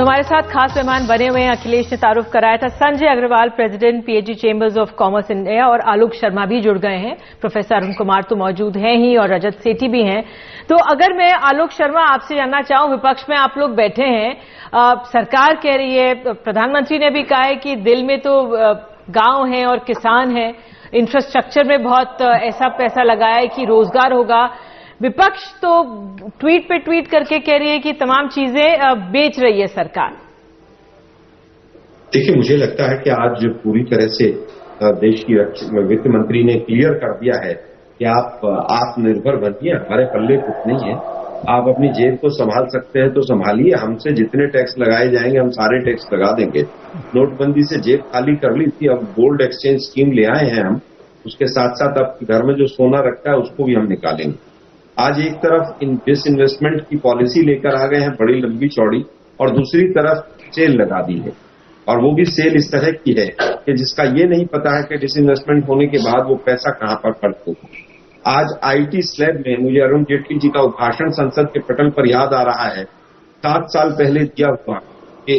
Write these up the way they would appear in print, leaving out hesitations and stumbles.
हमारे साथ खास मेहमान बने हुए हैं। अखिलेश ने तारुफ कराया था। Sanjay Agrawal, president PHD chambers of commerce India, और आलोक शर्मा भी जुड़ गए हैं। प्रोफेसर अरुण कुमार तो मौजूद हैं ही और रजत सेठी भी हैं। तो अगर मैं आलोक शर्मा आपसे जानना चाहूं, विपक्ष में आप लोग बैठे हैं, सरकार कह रही है, प्रधानमंत्री ने भी कहा है कि दिल में तो गांव है और किसान है, इंफ्रास्ट्रक्चर में बहुत ऐसा पैसा लगाया है कि रोजगार होगा। विपक्ष तो ट्वीट पे ट्वीट करके कह रही है कि तमाम चीजें बेच रही है सरकार। देखिए, मुझे लगता है कि आज पूरी तरह से देश की वित्त मंत्री ने क्लियर कर दिया है कि आप आत्मनिर्भर बनिए, हमारे पल्ले कुछ नहीं है। आप अपनी जेब को संभाल सकते हैं तो संभालिए, हमसे जितने टैक्स लगाए जाएंगे हम सारे टैक्स लगा देंगे। नोटबंदी से जेब खाली कर ली थी, अब गोल्ड एक्सचेंज स्कीम ले आए हैं हम, उसके साथ साथ अब घर में जो सोना रखा है उसको भी हम निकालेंगे। आज एक तरफ डिसइन्वेस्टमेंट की पॉलिसी लेकर आ गए हैं बड़ी लंबी चौड़ी, और दूसरी तरफ सेल लगा दी है, और वो भी सेल इस तरह की है कि जिसका ये नहीं पता है कि डिसइन्वेस्टमेंट होने के बाद वो पैसा कहां पर खर्च होगा। आज आईटी स्लैब में मुझे अरुण जेटली जी का भाषण संसद के पटल पर याद आ रहा है। 7 साल पहले दिया हुआ कि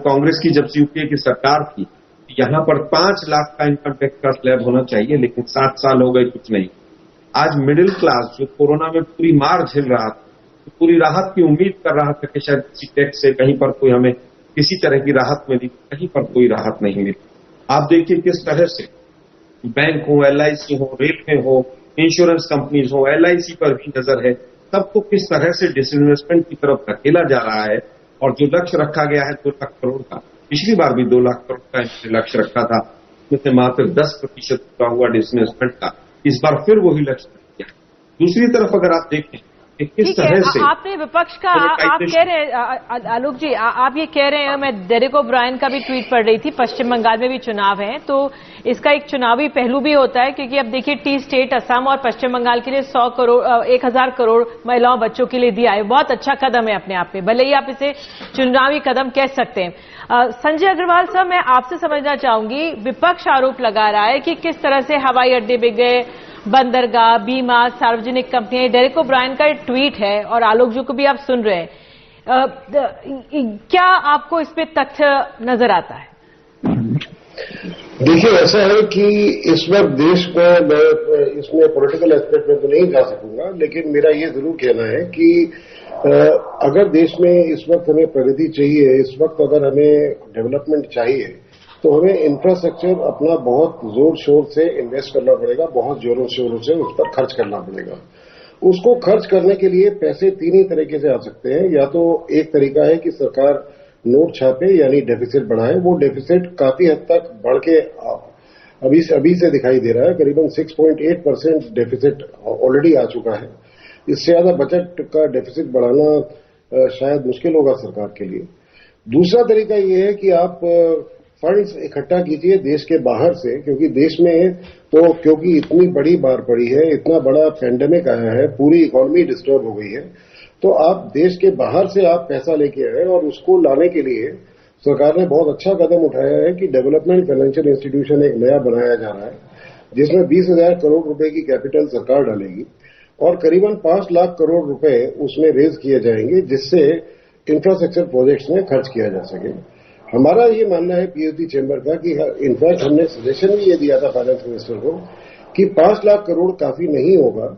कांग्रेस की जब यूपीए की सरकार थी, यहां पर 5 लाख का इनकम टैक्स का स्लैब होना चाहिए, लेकिन 7 साल हो गए, कुछ नहीं। आज मिडिल क्लास जो कोरोना में पूरी मार झेल रहा था, तो पूरी राहत की उम्मीद कर रहा था कि शायद किसी टैक्स से कहीं पर कोई हमें किसी तरह की राहत मिली, कहीं पर कोई राहत नहीं मिली। आप देखिए किस तरह से बैंक हो, एलआईसी हो, रेलवे हो, इंश्योरेंस कंपनीज हो, एलआईसी पर भी नजर है, सबको किस तरह से डिसइन्वेस्टमेंट की तरफ धकेला जा रहा है। और जो लक्ष्य रखा गया है 2 लाख करोड़ का, पिछली बार भी 2 लाख करोड़ का लक्ष्य रखा था, जिसमें मात्र 10% पूरा हुआ डिसइन्वेस्टमेंट का। इस बार फिर वही लक्ष्य किया। दूसरी तरफ अगर आप देखें कि किस तरह से आपने विपक्ष का आप कह रहे हैं, आलोक जी आप ये कह रहे हैं, मैं डेरेक ओब्रायन का भी ट्वीट पढ़ रही थी, पश्चिम बंगाल में भी चुनाव है तो इसका एक चुनावी पहलू भी होता है, क्योंकि अब देखिए टी स्टेट असम और पश्चिम बंगाल के लिए 1000 करोड़ महिलाओं बच्चों के लिए दिया है। बहुत अच्छा कदम है अपने आप में, भले ही आप इसे चुनावी कदम कह सकते हैं। संजय अग्रवाल साहब, मैं आपसे समझना चाहूंगी, विपक्ष आरोप लगा रहा है कि किस तरह से हवाई अड्डे बिक गए, बंदरगाह, बीमा, सार्वजनिक कंपनियां। डेरेक ओब्रायन का एक ट्वीट है और आलोक जी को भी आप सुन रहे हैं, क्या आपको इस पे तथ्य नजर आता है? देखिए, ऐसा है कि इस वक्त देश में, मैं इसमें पॉलिटिकल एस्पेक्ट में तो नहीं जा सकूंगा, लेकिन मेरा ये जरूर कहना है कि अगर देश में इस वक्त हमें प्रगति चाहिए, इस वक्त अगर हमें डेवलपमेंट चाहिए, तो हमें इंफ्रास्ट्रक्चर अपना बहुत जोर शोर से इन्वेस्ट करना पड़ेगा, बहुत जोरों शोरों से उस पर खर्च करना पड़ेगा। उसको खर्च करने के लिए पैसे 3 ही तरीके से आ सकते हैं। या तो एक तरीका है कि सरकार नोट छापे, यानी डेफिसिट बढ़ाए। वो डेफिसिट काफी हद तक बढ़ के अभी से दिखाई दे रहा है, करीबन 6.8% डेफिसिट ऑलरेडी आ चुका है। इससे ज्यादा बजट का डेफिसिट बढ़ाना शायद मुश्किल होगा सरकार के लिए। दूसरा तरीका ये है कि आप फंड्स इकट्ठा कीजिए देश के बाहर से, क्योंकि देश में तो क्योंकि इतनी बड़ी बाढ़ पड़ी है, इतना बड़ा पैंडेमिक आया है, पूरी इकोनॉमी डिस्टर्ब हो गई है, तो आप देश के बाहर से आप पैसा लेके आए, और उसको लाने के लिए सरकार ने बहुत अच्छा कदम उठाया है कि डेवलपमेंट फाइनेंशियल इंस्टीट्यूशन एक नया बनाया जा रहा है, जिसमें 20,000 करोड़ रुपए की कैपिटल सरकार डालेगी और करीबन 5 लाख करोड़ रुपए उसमें रेज किए जाएंगे, जिससे इंफ्रास्ट्रक्चर प्रोजेक्ट्स में खर्च किया जा सके। हमारा ये मानना है पीएचडी चैम्बर का कि इनफैक्ट हमने सजेशन भी ये दिया था फाइनेंस मिनिस्टर को कि 5 लाख करोड़ काफी नहीं होगा।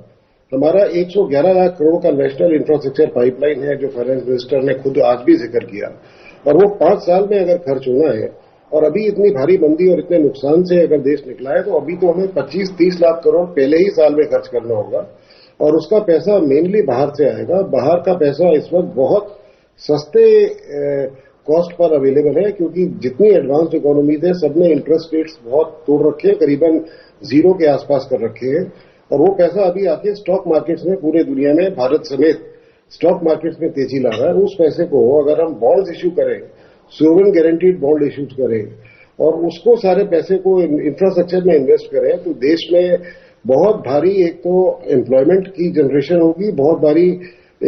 हमारा 111 लाख करोड़ का नेशनल इंफ्रास्ट्रक्चर पाइपलाइन है, जो फाइनेंस मिनिस्टर ने खुद आज भी जिक्र किया, और वो 5 साल में अगर खर्च होना है, और अभी इतनी भारी मंदी और इतने नुकसान से अगर देश निकला है, तो अभी तो हमें 25-30 लाख करोड़ पहले ही साल में खर्च करना होगा, और उसका पैसा मेनली बाहर से आएगा। बाहर का पैसा इस वक्त बहुत सस्ते कॉस्ट पर अवेलेबल है, क्योंकि जितनी एडवांस इकोनॉमीज है सब ने इंटरेस्ट रेट्स बहुत तोड़ रखे हैं, करीबन 0 के आसपास कर रखे हैं, और वो पैसा अभी आके स्टॉक मार्केट्स में पूरे दुनिया में, भारत समेत स्टॉक मार्केट्स में तेजी ला रहा है। उस पैसे को अगर हम बॉन्ड्स इश्यू करें, सोवरेन गारंटीड बॉन्ड इश्यूज करें, और उसको सारे पैसे को इंफ्रास्ट्रक्चर में इन्वेस्ट करें, तो देश में बहुत भारी एक तो एम्प्लॉयमेंट की जनरेशन होगी, बहुत भारी,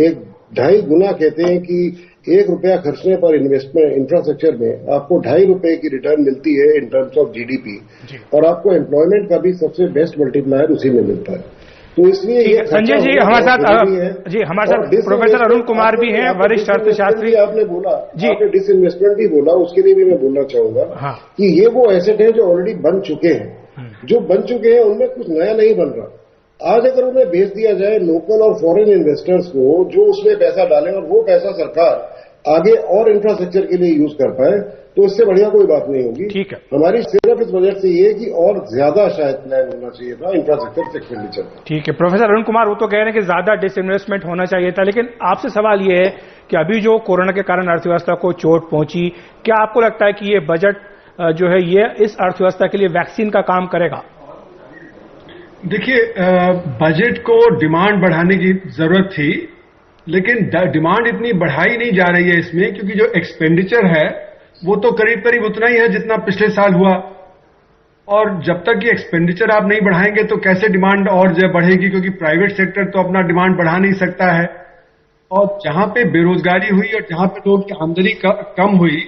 1-2.5 गुना कहते हैं कि 1 रुपया खर्चने पर इन्वेस्टमेंट इंफ्रास्ट्रक्चर में आपको 2.5 रुपए की रिटर्न मिलती है इन टर्म्स ऑफ जीडीपी, और आपको एम्प्लॉयमेंट का भी सबसे बेस्ट मल्टीप्लायर उसी में मिलता है। तो इसलिए ये संजय जी हमारे साथ प्रोफेसर अरुण कुमार भी हैं, वरिष्ठ अर्थशास्त्री। आपने बोला जी, आपने डिसइन्वेस्टमेंट भी बोला, उसके लिए भी मैं बोलना चाहूंगा कि ये वो एसेट है जो ऑलरेडी बन चुके हैं। जो बन चुके हैं उनमें कुछ नया नहीं बन रहा। आज अगर उन्हें भेज दिया जाए लोकल और फॉरेन इन्वेस्टर्स को, जो उसमें पैसा डालें और वो पैसा सरकार आगे और इंफ्रास्ट्रक्चर के लिए यूज कर पाए, तो इससे बढ़िया कोई बात नहीं होगी। ठीक है, हमारी सिर्फ इस बजट से ये है कि और ज्यादा शायद प्लान होना चाहिए था इंफ्रास्ट्रक्चर एक्सपेंडिचर। ठीक है प्रोफेसर अरुण कुमार, वो तो कह रहे हैं कि ज्यादा डिसइन्वेस्टमेंट होना चाहिए था, लेकिन आपसे सवाल ये है कि अभी जो कोरोना के कारण अर्थव्यवस्था को चोट पहुंची, क्या आपको लगता है कि ये बजट जो है ये इस अर्थव्यवस्था के लिए वैक्सीन का काम करेगा? देखिए, बजट को डिमांड बढ़ाने की जरूरत थी, लेकिन डिमांड इतनी बढ़ाई नहीं जा रही है इसमें, क्योंकि जो एक्सपेंडिचर है वो तो करीब करीब उतना ही है जितना पिछले साल हुआ। और जब तक ये एक्सपेंडिचर आप नहीं बढ़ाएंगे तो कैसे डिमांड और बढ़ेगी, क्योंकि प्राइवेट सेक्टर तो अपना डिमांड बढ़ा नहीं सकता है। और जहां पे बेरोजगारी हुई और जहां पे लोगों की आमदनी कम हुई,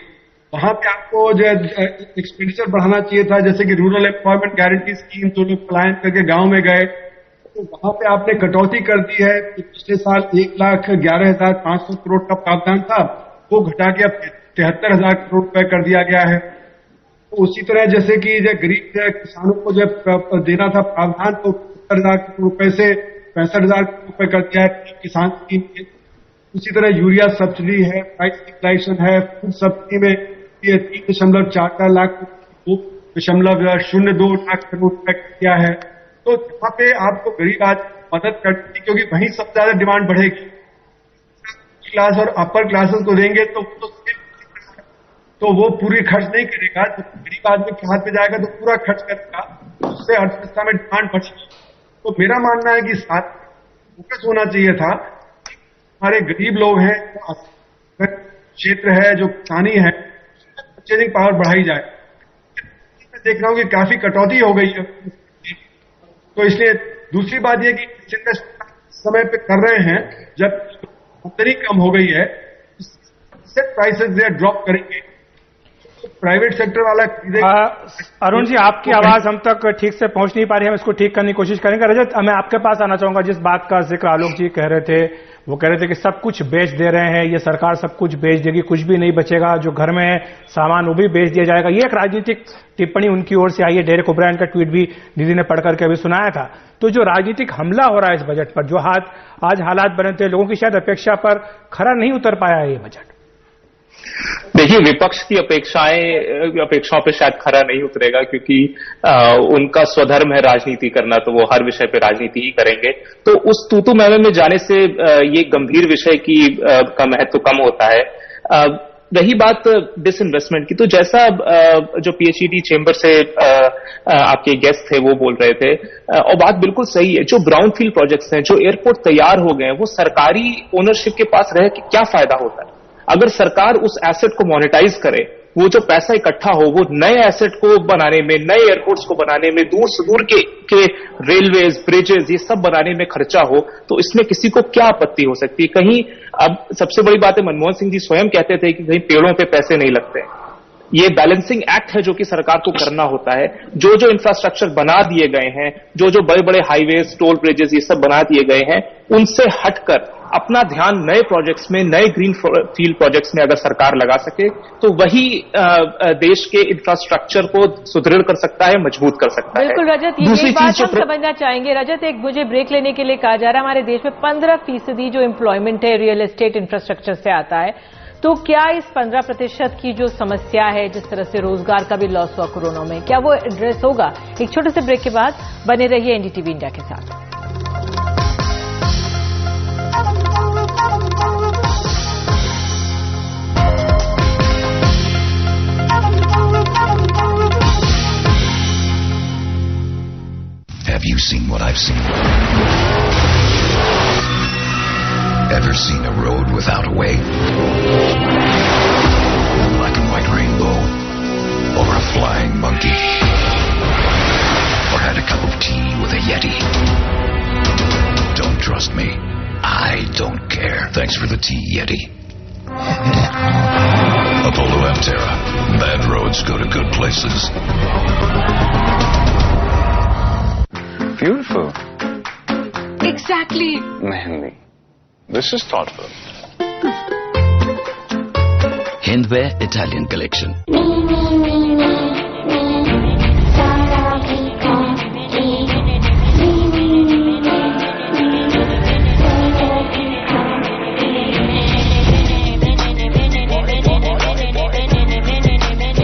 वहां पे आपको जो एक्सपेंडिचर बढ़ाना चाहिए था। जैसे कि रूरल एम्प्लॉयमेंट गारंटी स्कीम, जो लोग पलायन करके गांव में गए, तो वहां पे आपने कटौती कर दी है। पिछले साल 1,11,500 करोड़ का प्रावधान था, वो घटा के अब 73,000 करोड़ रुपए कर दिया गया है। तो उसी तरह जैसे कि जो गरीब किसानों को जब देना था प्रावधान, तो 70,000 करोड़ रुपए से 65,000 करोड़ रुपए कर दिया है किसान स्कीम के। उसी तरह यूरिया सब्सिडी है, प्राइस स्टेबलाइजेशन है, फूड सब्सिडी में ये 3.44 लाख 2.02 लाख करोड़ रुपए किया है। तो यहाँ पे आपको गरीब आदमी मदद करती, क्योंकि वहीं सबसे ज्यादा डिमांड बढ़ेगी। क्लास और अपर क्लासेस को देंगे तो वो पूरी खर्च नहीं करेगा। तो गरीब आदमी के हाथ में जाएगा तो पूरा खर्च करेगा, उससे अर्थव्यवस्था में डिमांड बढ़ेगी। तो मेरा मानना है कि साथ फोकस होना चाहिए था। हमारे गरीब लोग हैं, क्षेत्र है, जो किसानी है, परचेजिंग पावर बढ़ाई जाए। मैं देख रहा हूं कि काफी कटौती हो गई है, तो इसलिए दूसरी बात यह कि समय पे कर रहे हैं, जब आमदनी कम हो गई है, प्राइसेस ड्रॉप करेंगे, तो प्राइवेट सेक्टर वाला अरुण जी, आपकी आवाज हम तक ठीक से पहुंच नहीं पा रही है, हम इसको ठीक करने की कोशिश करेंगे। रजत, मैं आपके पास आना चाहूंगा। जिस बात का जिक्र आलोक जी कह रहे थे, वो कह रहे थे कि सब कुछ बेच दे रहे हैं, ये सरकार सब कुछ बेच देगी, कुछ भी नहीं बचेगा, जो घर में है सामान वो भी बेच दिया जाएगा। ये एक राजनीतिक टिप्पणी उनकी ओर से आई है। डेरेक ओब्रायन का ट्वीट भी दीदी ने पढ़ करके अभी सुनाया था। तो जो राजनीतिक हमला हो रहा है इस बजट पर, जो आज हालात बने थे, लोगों की शायद अपेक्षा पर खरा नहीं उतर पाया है ये बजट। देखिए, विपक्ष की अपेक्षाओं पे शायद खरा नहीं उतरेगा, क्योंकि उनका स्वधर्म है राजनीति करना, तो वो हर विषय पे राजनीति ही करेंगे। तो उस तूतू मैमे में जाने से ये गंभीर विषय का महत्व कम होता है। रही बात डिसइन्वेस्टमेंट की, तो जैसा जो पीएचईडी चेंबर से आपके गेस्ट थे वो बोल रहे थे, और बात बिल्कुल सही है। जो ब्राउनफील्ड प्रोजेक्ट्स हैं, जो एयरपोर्ट तैयार हो गए हैं, वो सरकारी ओनरशिप के पास रह के क्या फायदा होता है? अगर सरकार उस एसेट को मोनेटाइज करे, वो जो पैसा इकट्ठा हो वो नए एसेट को बनाने में, नए एयरपोर्ट्स को बनाने में, दूर से दूर के रेलवेज, ब्रिजेस, ये सब बनाने में खर्चा हो, तो इसमें किसी को क्या आपत्ति हो सकती है? कहीं अब सबसे बड़ी बात है, मनमोहन सिंह जी स्वयं कहते थे कि कहीं पेड़ों पे पैसे नहीं लगते। ये बैलेंसिंग एक्ट है जो कि सरकार को करना होता है। जो जो इंफ्रास्ट्रक्चर बना दिए गए हैं, जो जो बड़े बड़े हाईवेज, टोल ब्रिजेस, ये सब बना दिए गए हैं, उनसे हटकर अपना ध्यान नए प्रोजेक्ट्स में, नए ग्रीन फील्ड प्रोजेक्ट्स में अगर सरकार लगा सके, तो वही देश के इंफ्रास्ट्रक्चर को सुदृढ़ कर सकता है, मजबूत कर सकता है। बिल्कुल रजत, ये बात हम समझना चाहेंगे। रजत, एक मुझे ब्रेक लेने के लिए कहा जा रहा है, हमारे देश में 15% जो एम्प्लॉयमेंट है रियल एस्टेट इंफ्रास्ट्रक्चर से आता है। तो क्या इस 15% की जो समस्या है, जिस तरह से रोजगार का भी लॉस हुआ कोरोना में, क्या वो एड्रेस होगा? एक छोटे से ब्रेक के बाद बने रहिए एनडीटीवी इंडिया के साथ। Have you seen what I've seen? Ever seen a road without a way? Black and white rainbow? Or a flying monkey? Or had a cup of tea with a Yeti? Don't trust me. I don't care. Thanks for the tea, Yeti. Apollo Amterra. Bad roads go to good places. Beautiful. Exactly. नहीं, this is thoughtful. Hindware Italian collection.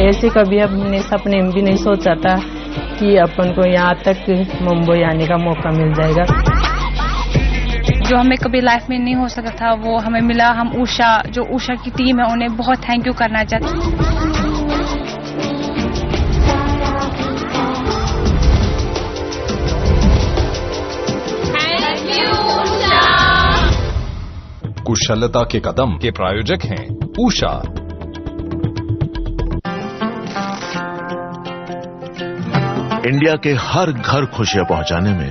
ऐसे कभी हमने सपने में भी नहीं सोचा था कि अपन को यहाँ तक मुंबई आने का मौका मिल जाएगा। जो हमें कभी लाइफ में नहीं हो सकता था वो हमें मिला। हम जो उषा की टीम है उन्हें बहुत थैंक यू करना चाहते हैं। कुशलता के कदम के प्रायोजक हैं उषा। इंडिया के हर घर खुशियां पहुंचाने में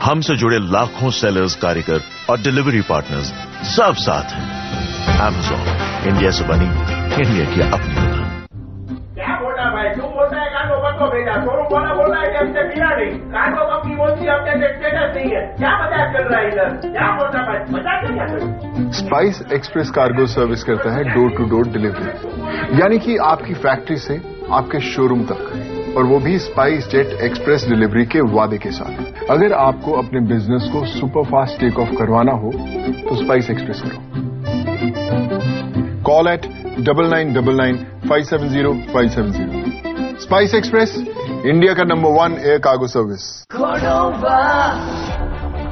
हमसे जुड़े लाखों सेलर्स, कारीगर और डिलीवरी पार्टनर्स सब साथ हैं। Amazon, इंडिया से बनी इंडिया की अपनी दुकान। क्या बोला भाई? तू बोलता है कान ओपन को भेजा, सोनू बोला है कि हमसे मिला नहीं। कान को कंपनी बोलती है अपने स्टेटस नहीं है। क्या मजाक चल रहा है इधर? क्या बोलता भाई? मजाक नहीं कर। स्पाइस एक्सप्रेस कार्गो सर्विस करता है डोर टू डोर डिलीवरी, यानी कि आपकी फैक्ट्री से आपके शोरूम तक, और वो भी स्पाइस जेट एक्सप्रेस डिलीवरी के वादे के साथ। अगर आपको अपने बिजनेस को सुपरफास्ट टेक ऑफ करवाना हो तो स्पाइस एक्सप्रेस करो। Call at 9999 570 570। Spice Express, India का number 1 air cargo service.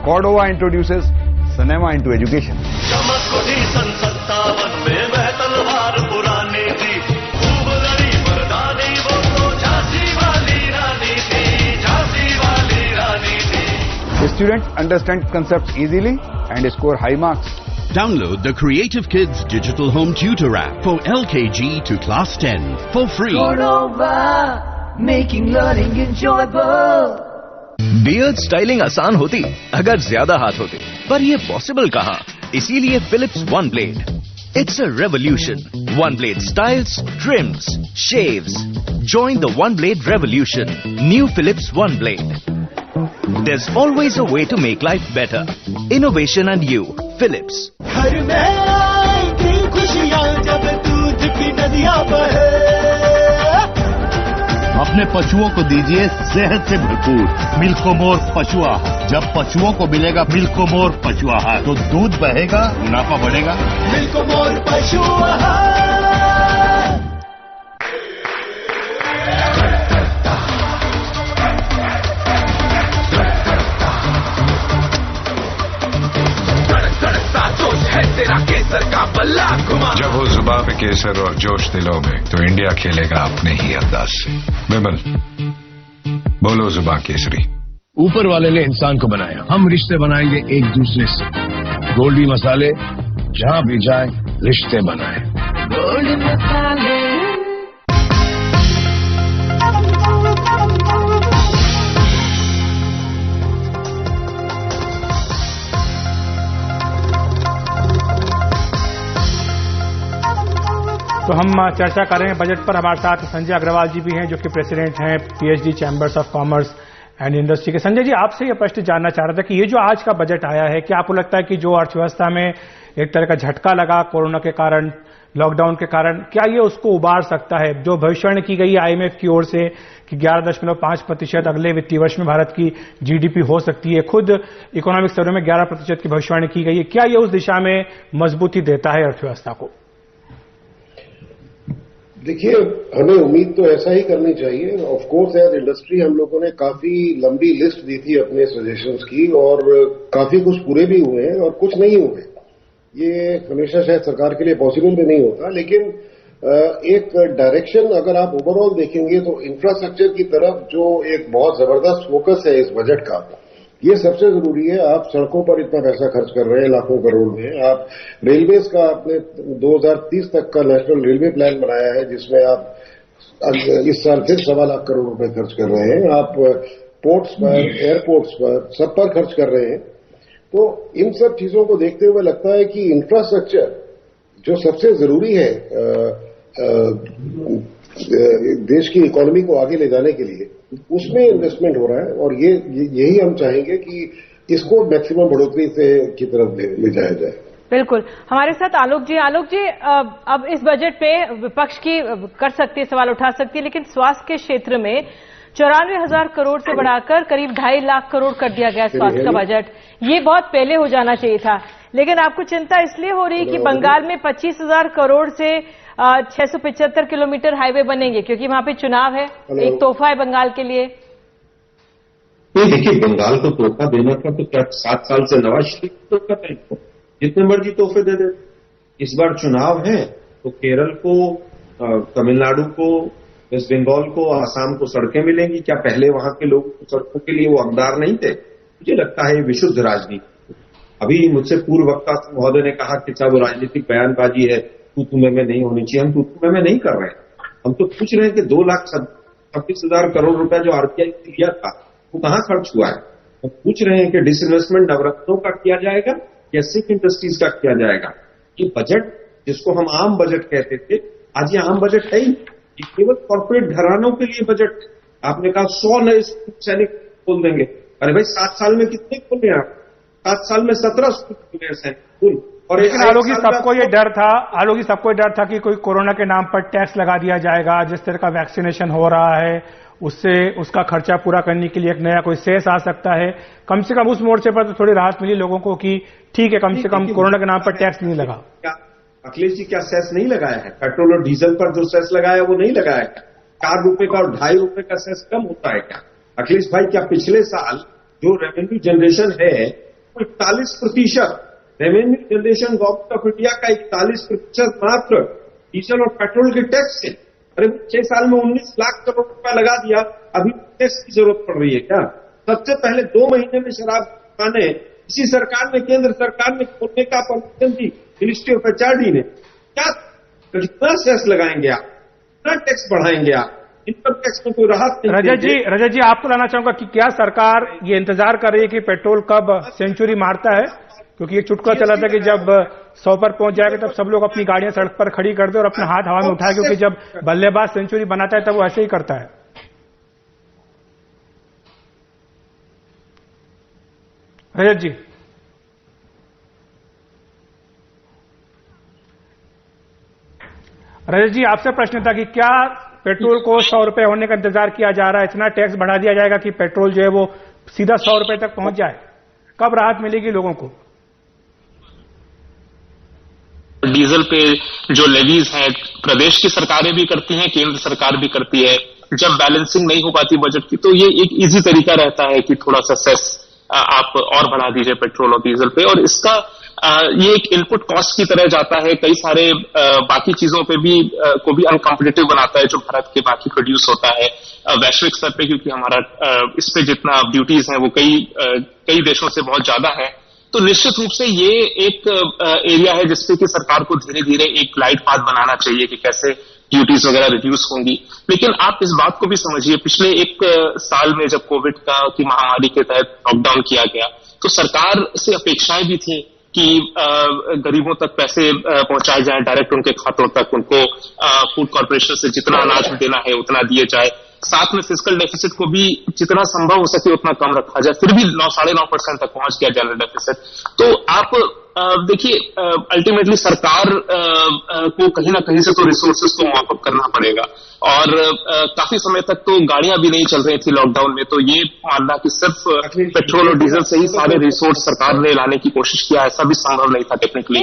Cordova introduces cinema into education. Students understand concepts easily and score high marks. Download the Creative Kids Digital Home Tutor app for LKG to Class 10 for free. Cordova, making learning enjoyable. Beard styling आसान होती अगर ज्यादा हाथ होते, पर ये possible कहाँ? इसीलिए Philips one blade. It's a revolution. One blade styles, trims, shaves. Join the one blade revolution. New Philips One Blade. There's always a way to make life better. Innovation and you, Philips. घर में आएगी खुशियाँ जब दूध की नदियाँ बहे। अपने पशुओं को दीजिए सेहत से भरपूर मिल्कोमोर पशु आहार। जब पशुओं को मिलेगा मिल्कोमोर पशु आहार तो दूध बहेगा, मुनाफा बढ़ेगा। मिल्कोमोर पशु आहार। जब हो जुबां पे केसर और जोश दिलों में तो इंडिया खेलेगा अपने ही अंदाज से। विमल, बोलो जुबां केसरी। ऊपर वाले ने इंसान को बनाया, हम रिश्ते बनाएंगे एक दूसरे से। गोल्डी मसाले, जहां भी जाए रिश्ते बनाए। गोल्डी मसाले। तो हम चर्चा कर रहे हैं बजट पर। हमारे साथ संजय अग्रवाल जी भी हैं जो कि प्रेसिडेंट हैं PhD chambers of commerce and industry के। संजय जी, आपसे यह प्रश्न जानना चाह रहा था कि ये जो आज का बजट आया है, क्या आपको लगता है कि जो अर्थव्यवस्था में एक तरह का झटका लगा कोरोना के कारण, लॉकडाउन के कारण, क्या ये उसको उबार सकता है? जो भविष्यवाणी की गई आईएमएफ की ओर से कि 11.5% अगले वित्तीय वर्ष में भारत की जीडीपी हो सकती है, खुद इकोनॉमिक सर्वे में 11% की भविष्यवाणी की गई है, क्या ये उस दिशा में मजबूती देता है अर्थव्यवस्था को? देखिए, हमें उम्मीद तो ऐसा ही करनी चाहिए। ऑफ कोर्स एज इंडस्ट्री हम लोगों ने काफी लंबी लिस्ट दी थी अपने सजेशंस की, और काफी कुछ पूरे भी हुए हैं और कुछ नहीं हुए। ये हमेशा शायद सरकार के लिए पॉसिबल भी नहीं होता, लेकिन एक डायरेक्शन अगर आप ओवरऑल देखेंगे तो इंफ्रास्ट्रक्चर की तरफ जो एक बहुत जबरदस्त फोकस है इस बजट का, ये सबसे जरूरी है। आप सड़कों पर इतना पैसा खर्च कर रहे हैं, लाखों करोड़ में। आप रेलवेज का आपने 2030 तक का नेशनल रेलवे प्लान बनाया है, जिसमें आप इस साल फिर 1.25 लाख करोड़ रुपए खर्च कर रहे हैं। आप पोर्ट्स पर, एयरपोर्ट्स पर, सब पर खर्च कर रहे हैं। तो इन सब चीजों को देखते हुए लगता है कि इंफ्रास्ट्रक्चर जो सबसे जरूरी है देश की इकोनॉमी को आगे ले जाने के लिए, उसमें इन्वेस्टमेंट हो रहा है। और यही हम चाहेंगे कि इसको मैक्सिमम बढ़ोतरी से की तरफ ले जाया जाए। बिल्कुल। हमारे साथ आलोक जी। आलोक जी, अब इस बजट पे विपक्ष की कर सकती है, सवाल उठा सकती है, लेकिन स्वास्थ्य के क्षेत्र में 94,000 करोड़ से बढ़ाकर करीब 2.5 लाख करोड़ कर दिया गया स्वास्थ्य का बजट। ये बहुत पहले हो जाना चाहिए था, लेकिन आपको चिंता इसलिए हो रही है कि बंगाल में 25,000 करोड़ से 675 किलोमीटर हाईवे बनेंगे क्योंकि वहां पे चुनाव है। एक तोहफा है बंगाल के लिए। नहीं, देखिए, बंगाल को तोहफा देना था तो क्या 7 साल से नवाज शरीफ को तोहफा देना, जितने मर्जी तोहफे दे दे। इस बार चुनाव है तो केरल को, तमिलनाडु को, वेस्ट बंगाल को, आसाम को सड़कें मिलेंगी। क्या पहले वहां के लोगों को सड़कों के लिए वो हकदार नहीं थे? मुझे लगता है विशुद्ध राजनीति। अभी मुझसे पूर्व वक्ता महोदय ने कहा कि साहब राजनीतिक बयानबाजी है, तू में नहीं होनी चाहिए। हम तू में नहीं कर रहे हैं, हम तो पूछ रहे हैं कि 2,26,000 करोड़ रुपया जो आरटीआई ने दिया था वो कहां खर्च हुआ है। हम पूछ रहे हैं कि डिसइन्वेस्टमेंट नवरत्नों का किया जाएगा या सिख इंडस्ट्रीज का किया जाएगा। ये बजट जिसको हम आम बजट कहते थे, आज ये आम बजट है ही, ये केवल कॉर्पोरेट घरानों के लिए बजट। आपने कहा 100 नए सैनिक खोल देंगे। अरे भाई 7 साल में कितने खोले आप? 7 साल में 17 खोले सैनिक खोल। और लेकिन आलोक जी, सबको ये डर था कि कोई कोरोना के नाम पर टैक्स लगा दिया जाएगा। जिस तरह का वैक्सीनेशन हो रहा है उससे उसका खर्चा पूरा करने के लिए एक नया कोई सेस आ सकता है। कम से कम उस मोर्चे पर तो थोड़ी राहत मिली लोगों को कि ठीक है, कम से कम कोरोना के नाम पर टैक्स नहीं लगा। क्या अखिलेश जी क्या सेस नहीं लगाया है? पेट्रोल और डीजल पर जो सेस लगाया वो नहीं लगाया क्या? 4 रुपए का और 2.5 रुपए का सेस कम होता है क्या? अखिलेश भाई, क्या पिछले साल जो रेवेन्यू जनरेशन है वो 41%, revenue generation government of India का 41% मात्र डीजल और पेट्रोल के टैक्स से। अरे 6 साल में 19 लाख करोड़ रुपया लगा दिया, अभी टैक्स की जरूरत पड़ रही है क्या? सबसे पहले 2 महीने में शराब दुकानें इसी सरकार ने, केंद्र सरकार ने खोलने का permission the, ministry of HRD ने। क्या कितना सेस लगाएंगे आप, कितना टैक्स बढ़ाएंगे आप? इनकम टैक्स में कोई राहत नहीं। रजत जी, आपको लाना चाहूंगा कि क्या सरकार ये इंतजार कर रही है कि पेट्रोल कब सेंचुरी मारता है? क्योंकि ये चुटकुला चला था कि जब 100 पर पहुंच जाएगा तब सब लोग अपनी गाड़ियां सड़क पर खड़ी कर दे और अपना हाथ हवा में उठाए, क्योंकि जब बल्लेबाज सेंचुरी बनाता है तब वो ऐसे ही करता है। रजत जी, आपसे प्रश्न था कि क्या पेट्रोल को 100 रुपए होने का इंतजार किया जा रहा है? इतना टैक्स बढ़ा दिया जाएगा कि पेट्रोल जो है वो सीधा 100 रुपए तक पहुंच जाए? कब राहत मिलेगी लोगों को? डीजल पे जो लेवीज हैं प्रदेश की सरकारें भी करती हैं, केंद्र सरकार भी करती है। जब बैलेंसिंग नहीं हो पाती बजट की तो ये एक इजी तरीका रहता है कि थोड़ा सा सेस आप और बढ़ा दीजिए पेट्रोल और डीजल पे, और इसका ये एक इनपुट कॉस्ट की तरह जाता है। कई सारे बाकी चीजों पे भी को भी अनकॉम्पिटिटिव बनाता है जो भारत के बाकी प्रोड्यूस होता है वैश्विक स्तर पे, क्योंकि हमारा इस पे जितना ड्यूटीज हैं वो कई देशों से बहुत ज्यादा है। तो निश्चित रूप से ये एक एरिया है जिसपे कि सरकार को धीरे धीरे एक ग्लाइड पाथ बनाना चाहिए कि कैसे ड्यूटीज वगैरह रिड्यूस होंगी। लेकिन आप इस बात को भी समझिए, पिछले 1 साल में जब कोविड की महामारी के तहत लॉकडाउन किया गया तो सरकार से अपेक्षाएं भी थी कि गरीबों तक पैसे पहुंचाए जाएं डायरेक्ट उनके खातों तक, उनको फूड कॉर्पोरेशन से जितना अनाज देना है उतना दिए जाए, साथ में फिस्कल डेफिसिट को भी जितना संभव हो सके उतना कम रखा जाए। फिर भी 9-9.5% तक पहुंच गया जनरल डेफिसिट। तो आप देखिए, अल्टीमेटली सरकार को कहीं ना कहीं से तो रिसोर्सेज को मॉप अप करना पड़ेगा, और काफी समय तक तो गाड़ियां भी नहीं चल रही थी लॉकडाउन में। तो ये मानना कि सिर्फ पेट्रोल और डीजल से ही सारे रिसोर्स सरकार ने लाने की कोशिश किया, ऐसा भी संभव नहीं था टेक्निकली।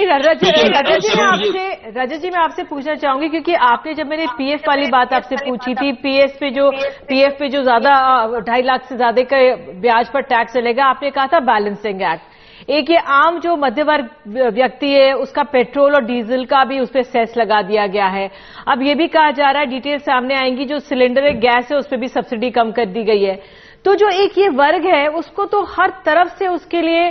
रजत जी, मैं आपसे पूछना चाहूंगी, क्योंकि आपने जब मैंने पीएफ वाली बात आपसे पूछी थी, पीएफ पे जो ज्यादा 2.5 लाख से ज्यादा का ब्याज पर टैक्स चलेगा, आपने कहा था बैलेंसिंग एक्ट। एक ये आम जो मध्य वर्ग व्यक्ति है उसका पेट्रोल और डीजल का भी उस पर सेस लगा दिया गया है। अब ये भी कहा जा रहा है, डिटेल सामने आएंगी, जो सिलेंडर है गैस है उस पर भी सब्सिडी कम कर दी गई है। तो जो एक ये वर्ग है उसको तो हर तरफ से उसके लिए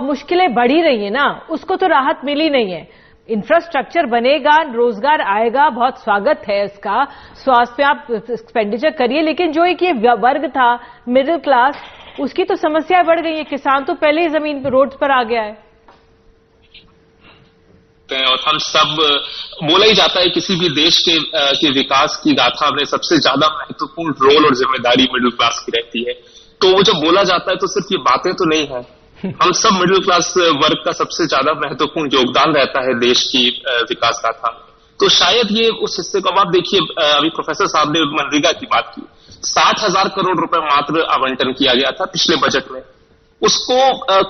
मुश्किलें बढ़ी रही है ना, उसको तो राहत मिली नहीं है। इंफ्रास्ट्रक्चर बनेगा, रोजगार आएगा, बहुत स्वागत है इसका, स्वास्थ्य पे आप एक्सपेंडिचर करिए, लेकिन जो एक ये वर्ग था मिडिल क्लास, उसकी तो समस्याएं बढ़ गई है। किसान तो पहले ही जमीन पर रोड पर आ गया है। हैं और हम सब बोला ही जाता है किसी भी देश के विकास की गाथा में सबसे ज्यादा महत्वपूर्ण रोल और जिम्मेदारी मिडिल क्लास की रहती है। तो वो जब बोला जाता है तो सिर्फ ये बातें तो नहीं है, हम सब मिडिल क्लास वर्ग का सबसे ज्यादा महत्वपूर्ण योगदान रहता है देश की विकास गाथा में। तो शायद ये उस हिस्से को, अब आप देखिए अभी प्रोफेसर साहब ने मनरेगा की बात की, 60,000 करोड़ रुपए मात्र आवंटन किया गया था पिछले बजट में। उसको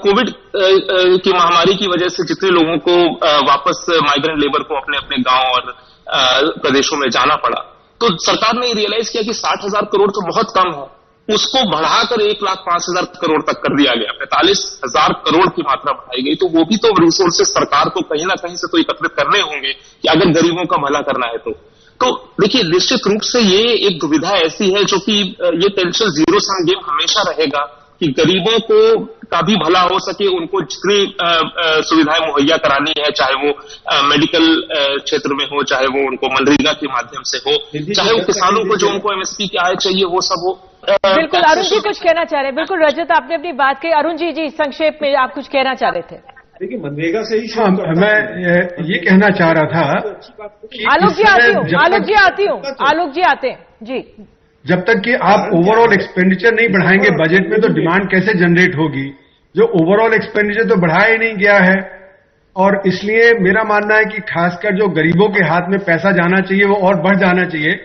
कोविड की महामारी की वजह से जितने लोगों को वापस माइग्रेंट लेबर को अपने अपने गांव और प्रदेशों में जाना पड़ा, तो सरकार ने रियलाइज किया कि 60,000 करोड़ तो बहुत कम है, उसको बढ़ाकर 1,05,000 करोड़ तक कर दिया गया, 45,000 करोड़ की मात्रा बढ़ाई गई। तो वो भी तो रिसोर्सेस सरकार को कहीं ना कहीं से तो एकत्रित करने होंगे कि अगर गरीबों का भला करना है तो देखिए निश्चित रूप से ये एक दुविधा ऐसी है जो कि ये टेंशन जीरो सम गेम हमेशा रहेगा कि गरीबों को का भी भला हो सके, उनको जितनी सुविधाएं मुहैया करानी है, चाहे वो मेडिकल क्षेत्र में हो, चाहे वो उनको मनरेगा के माध्यम से हो, चाहे वो किसानों को जो उनको एमएसपी की आय चाहिए वो सब हो। बिल्कुल अरुण जी कुछ कहना चाह रहे हैं। बिल्कुल रजत आपने अपनी बात कही। अरुण जी संक्षेप में आप कुछ कहना चाह रहे थे। देखिए मनरेगा से ही मैं ये कहना चाह रहा था कि आलोक जी आते हैं जी। जब तक कि आप ओवरऑल एक्सपेंडिचर नहीं बढ़ाएंगे बजट में तो डिमांड कैसे जनरेट होगी? जो ओवरऑल एक्सपेंडिचर तो बढ़ाया ही नहीं गया है, और इसलिए मेरा मानना है कि खासकर जो गरीबों के हाथ में पैसा जाना चाहिए वो और बढ़ जाना चाहिए।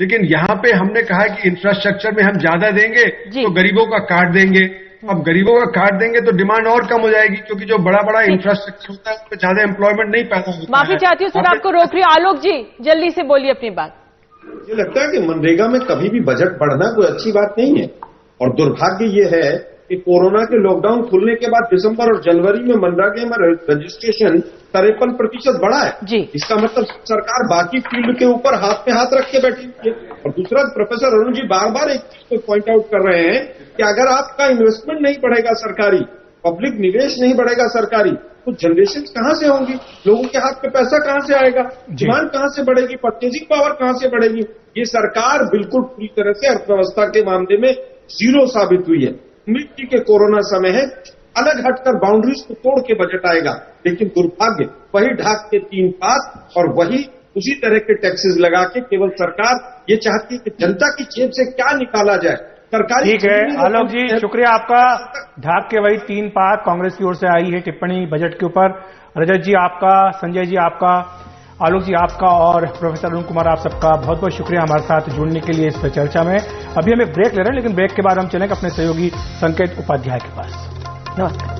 लेकिन यहाँ पे हमने कहा कि इंफ्रास्ट्रक्चर में हम ज्यादा देंगे तो गरीबों का काट देंगे। अब गरीबों का काट देंगे तो डिमांड और कम हो जाएगी, क्योंकि जो बड़ा बड़ा इंफ्रास्ट्रक्चर होता है उसमें ज्यादा एम्प्लॉयमेंट नहीं पैदा होता है। माफी चाहती हूँ सर आपको रोक रही हूँ। आलोक जी जल्दी से बोलिए अपनी बात। मुझे लगता है कि मनरेगा में कभी भी बजट बढ़ना कोई अच्छी बात नहीं है, और दुर्भाग्य ये है कि कोरोना के लॉकडाउन खुलने के बाद दिसंबर और जनवरी में मनरेगा में रजिस्ट्रेशन 53% बढ़ा है जी। इसका मतलब सरकार बाकी फील्ड के ऊपर हाथ पे हाथ रख के बैठी हुई है। और दूसरा, प्रोफेसर अरुण जी बार बार एक चीज को पॉइंट आउट कर रहे हैं कि अगर आपका इन्वेस्टमेंट नहीं बढ़ेगा सरकारी, पब्लिक निवेश नहीं बढ़ेगा सरकारी, तो जनरेशन कहां से होंगी? लोगों के हाथ पे पैसा कहां से आएगा? डिमांड कहां से बढ़ेगी? परचेजिंग पावर कहां से बढ़ेगी? ये सरकार बिल्कुल पूरी तरह से अर्थव्यवस्था के मामले में जीरो साबित हुई है। मिट्टी के कोरोना समय है, अलग हटकर बाउंड्रीज को तोड़ के बजट आएगा, लेकिन दुर्भाग्य वही ढाक के 3 पात और वही उसी तरह के टैक्सेस लगा के केवल सरकार ये चाहती है कि जनता की जेब से क्या निकाला जाए। सरकारी ठीक है आलोक जी, शुक्रिया आपका। ढाक के वही 3 पात कांग्रेस की ओर से आई है टिप्पणी बजट के ऊपर। रजत जी आपका, संजय जी आपका, आलोक जी आपका और प्रोफेसर अरुण कुमार आप सबका बहुत बहुत शुक्रिया हमारे साथ जुड़ने के लिए इस चर्चा में। अभी हम एक ब्रेक ले रहे हैं, लेकिन ब्रेक के बाद हम चलेंगे अपने सहयोगी संकेत उपाध्याय के पास। नमस्कार।